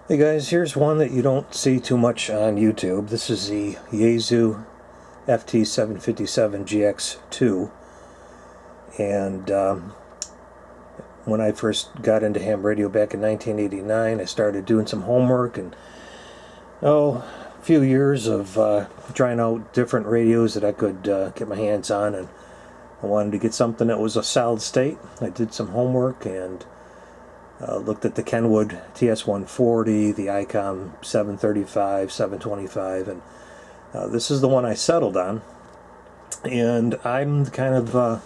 Hey guys, here's one that you don't see too much on YouTube. This is the Yaesu FT-757GX2, and when I first got into ham radio back in 1989, I started doing some homework and a few years of trying out different radios that I could get my hands on, and I wanted to get something that was a solid state. I did some homework and looked at the Kenwood TS-140, the ICOM 735, 725, and this is the one I settled on. And I'm the kind of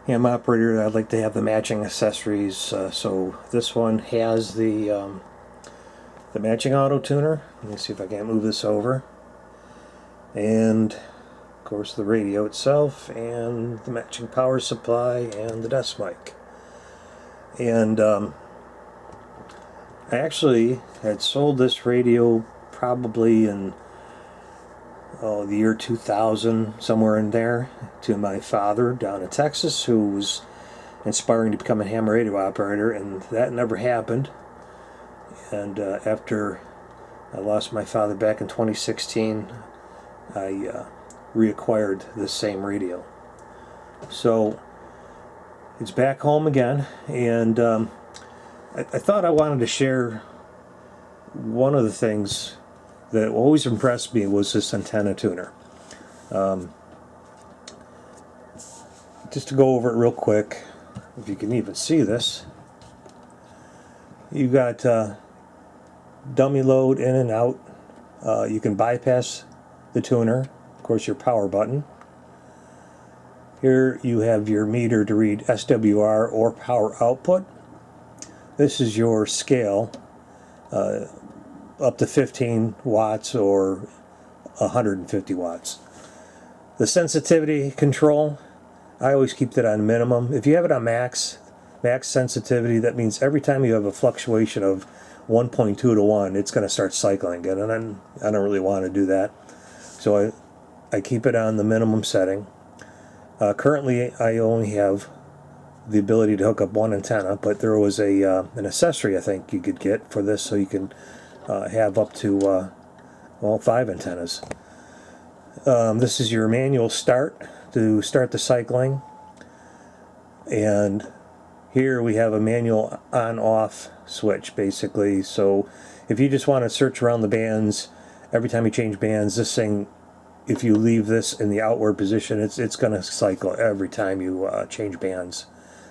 ham operator that I'd like to have the matching accessories. So this one has the matching auto tuner. Let me see if I can't move this over. And of course the radio itself, and the matching power supply, and the desk mic. And I actually had sold this radio probably in the year 2000, somewhere in there, to my father down in Texas, who was inspiring to become a ham radio operator, and that never happened. And after I lost my father back in 2016, I reacquired this same radio. So it's back home again, and I thought I wanted to share one of the things that always impressed me was this antenna tuner. Just to go over it real quick, if you can even see this, you got dummy load in and out. You can bypass the tuner, of course your power button. Here you have your meter to read SWR or power output. This is your scale, up to 15 watts or 150 watts. The sensitivity control, I always keep that on minimum. If you have it on max sensitivity, that means every time you have a fluctuation of 1.2 to 1, it's going to start cycling again, and I don't really want to do that. So I keep it on the minimum setting. Currently, I only have the ability to hook up one antenna, but there was an accessory I think you could get for this, so you can have up to 5 antennas. This is your manual start to start the cycling, and here we have a manual on-off switch basically. So if you just want to search around the bands, every time you change bands, this thing, if you leave this in the outward position, it's going to cycle every time you change bands.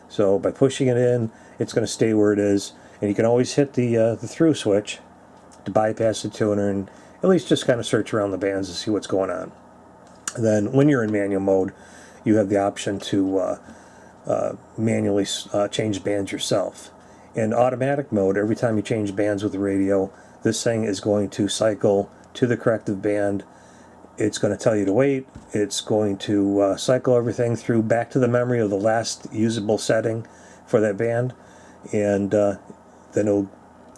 So by pushing it in, it's going to stay where it is, and you can always hit the through switch to bypass the tuner and at least just kind of search around the bands to see what's going on. And then when you're in manual mode, you have the option to manually change bands yourself. In automatic mode, every time you change bands with the radio, this thing is going to cycle to the corrective band. It's going to tell you to wait. It's going to cycle everything through back to the memory of the last usable setting for that band, and then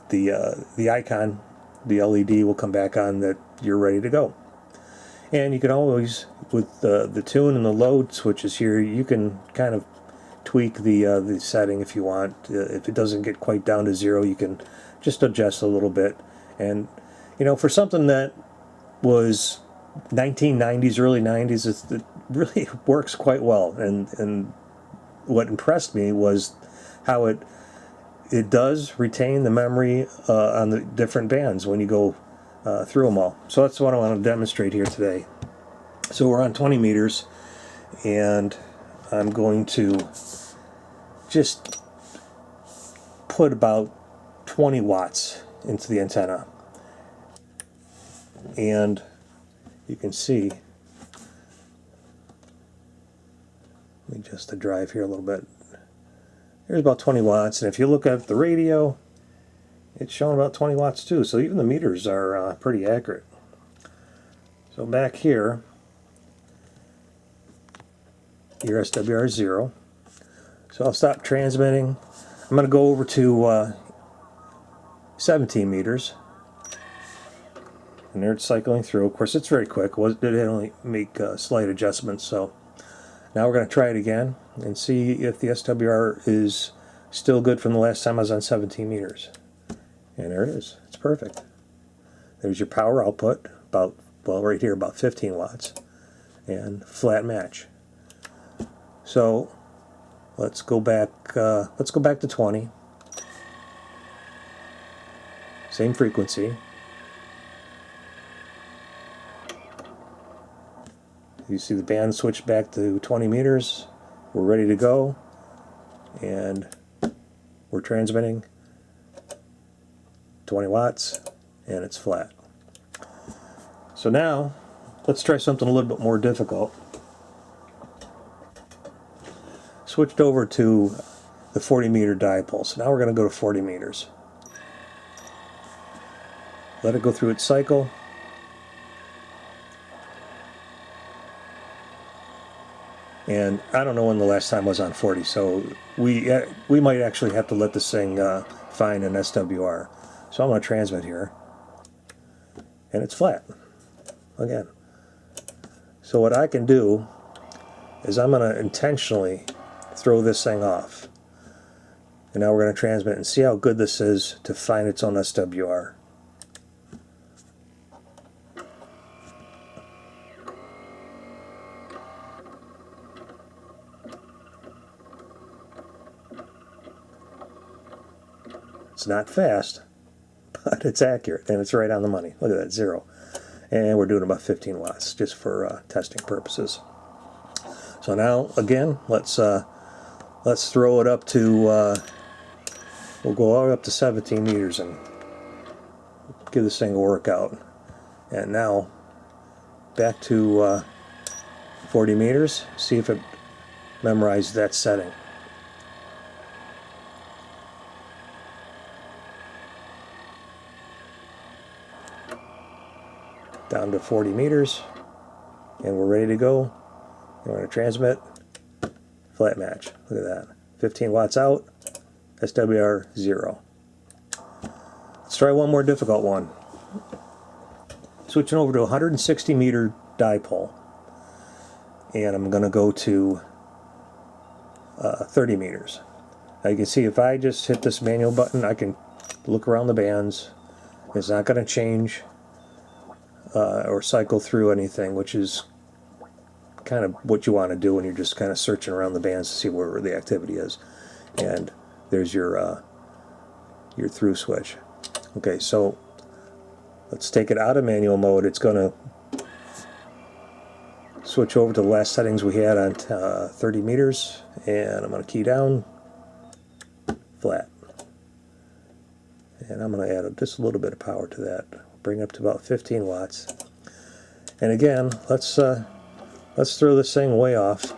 the icon, the LED, will come back on that you're ready to go. And you can always, with the tune and the load switches here, you can kind of tweak the setting if you want. If it doesn't get quite down to 0, you can just adjust a little bit. And for something that was 1990s, early 90s, it really works quite well. And what impressed me was how it does retain the memory on the different bands when you go through them all. So that's what I want to demonstrate here today. So we're on 20 meters, and I'm going to just put about 20 watts into the antenna. And you can see, let me adjust the drive here a little bit. Here's about 20 watts, and if you look at the radio, it's showing about 20 watts too, so even the meters are pretty accurate. So back here, your SWR is 0. So I'll stop transmitting. I'm going to go over to 17 meters. And there it's cycling through. Of course, it's very quick. It did only make slight adjustments. So now we're going to try it again and see if the SWR is still good from the last time I was on 17 meters. And there it is. It's perfect. There's your power output, about, well, right here, about 15 watts, and flat match. So let's go back to 20. Same frequency. You see the band switch back to 20 meters. We're ready to go, and we're transmitting 20 watts, and it's flat. So now let's try something a little bit more difficult. Switched over to the 40 meter dipole. So now we're going to go to 40 meters. Let it go through its cycle. And I don't know when the last time was on 40, so we might actually have to let this thing find an SWR. So I'm going to transmit here, and it's flat again. So what I can do is I'm going to intentionally throw this thing off. And now we're going to transmit and see how good this is to find its own SWR. It's not fast, but it's accurate, and it's right on the money. Look at that, 0. And we're doing about 15 watts just for testing purposes. So now, again, let's throw it up to, we'll go all the way up to 17 meters and give this thing a workout. And now, back to 40 meters, see if it memorized that setting. Down to 40 meters, and we're ready to go. You want to transmit, flat match. Look at that. 15 watts out, SWR 0. Let's try one more difficult one. Switching over to 160 meter dipole, and I'm going to go to 30 meters. Now you can see if I just hit this manual button, I can look around the bands. It's not going to change or cycle through anything, which is kind of what you want to do when you're just kind of searching around the bands to see where the activity is. And there's your through switch. Okay, so let's take it out of manual mode. It's going to switch over to the last settings we had on 30 meters, and I'm going to key down, flat. And I'm going to add just a little bit of power to that. Bring it up to about 15 watts. And again, let's throw this thing way off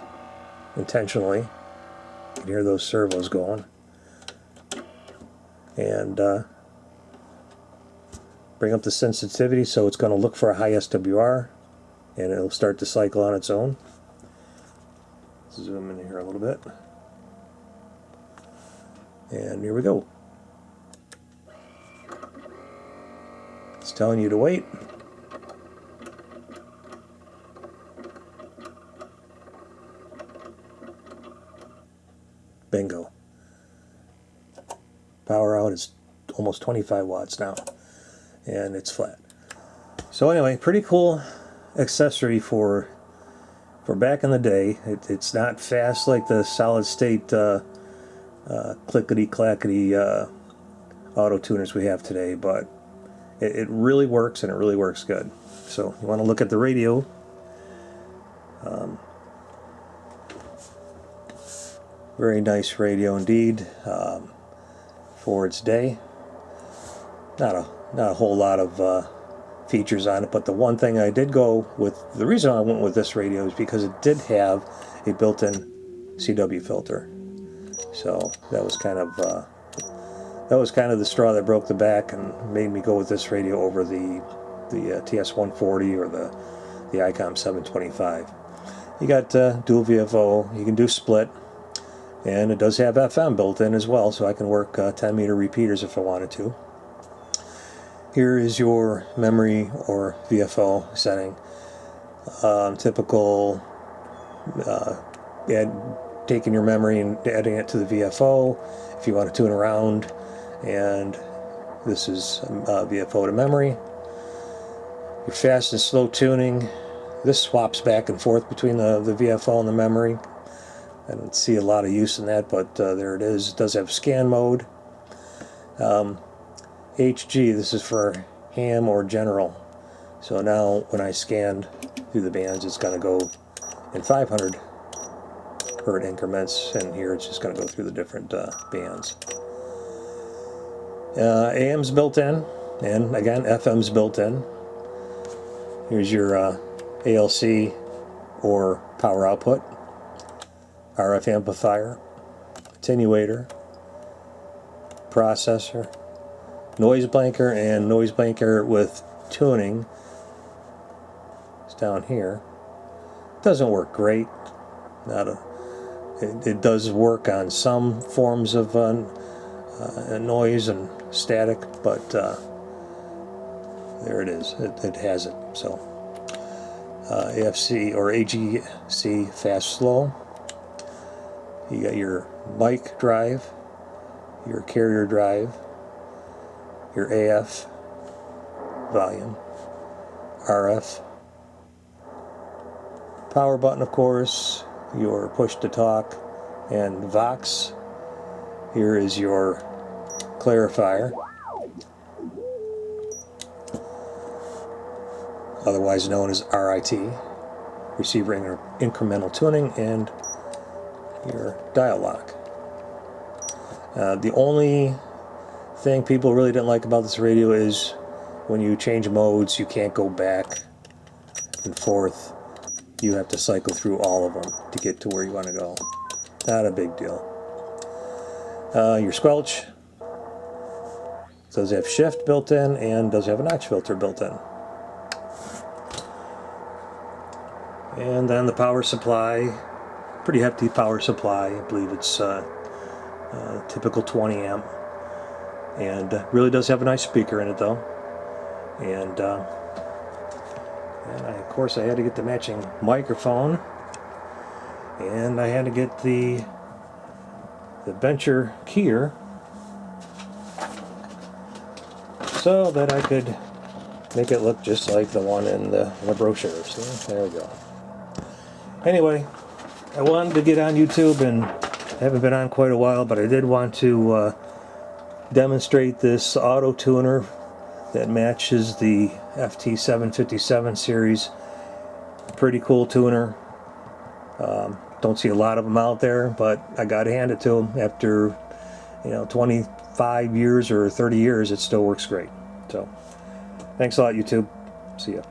intentionally. You can hear those servos going. And bring up the sensitivity so it's going to look for a high SWR, and it'll start to cycle on its own. Zoom in here a little bit. And here we go. It's telling you to wait. Bingo. Power out is almost 25 watts now, and it's flat. So anyway, pretty cool accessory for back in the day. It's not fast like the solid state clickety clackety auto tuners we have today, but it really works, and it really works good. So you want to look at the radio. Very nice radio indeed for its day. Not a whole lot of features on it, but the one thing I did go with, the reason I went with this radio is because it did have a built-in CW filter. So that was kind of the straw that broke the back and made me go with this radio over the TS140 or the ICOM 725. You got dual VFO. You can do split, and it does have FM built in as well, so I can work 10 meter repeaters if I wanted to. Here is your memory or VFO setting. Typical, taking your memory and adding it to the VFO if you want to tune around, and This is VFO to memory. Your fast and slow tuning. This swaps back and forth between the VFO and the memory. I don't see a lot of use in that, but there it is. It does have scan mode. HG, this is for ham or general. So now when I scanned through the bands, it's going to go in 500 hertz increments, and here it's just going to go through the different bands. AM's built in, and again FM's built in. Here's your ALC or power output, RF amplifier, attenuator, processor, noise blanker, and noise blanker with tuning. It's down here. Doesn't work great. It does work on some forms of noise and static, but there it is. It has it. So AFC or AGC fast slow. You got your mic drive, your carrier drive, your AF volume, RF, power button, of course, your push to talk, and Vox. Here is your clarifier, otherwise known as RIT, receiver incremental tuning, and your dial lock. The only thing people really didn't like about this radio is when you change modes, you can't go back and forth. You have to cycle through all of them to get to where you want to go. Not a big deal. Your squelch does have shift built in and does have a notch filter built in. And then the power supply, pretty hefty power supply. I believe it's typical 20 amp, and really does have a nice speaker in it though. And of course I had to get the matching microphone, and I had to get the bencher keyer so that I could make it look just like the one in the brochure. So there we go. Anyway, I wanted to get on YouTube, and I haven't been on quite a while, but I did want to demonstrate this auto tuner that matches the FT-757 series. Pretty cool tuner. Don't see a lot of them out there, but I gotta hand it to them. After 25 years or 30 years, it still works great. So thanks a lot, YouTube. See ya.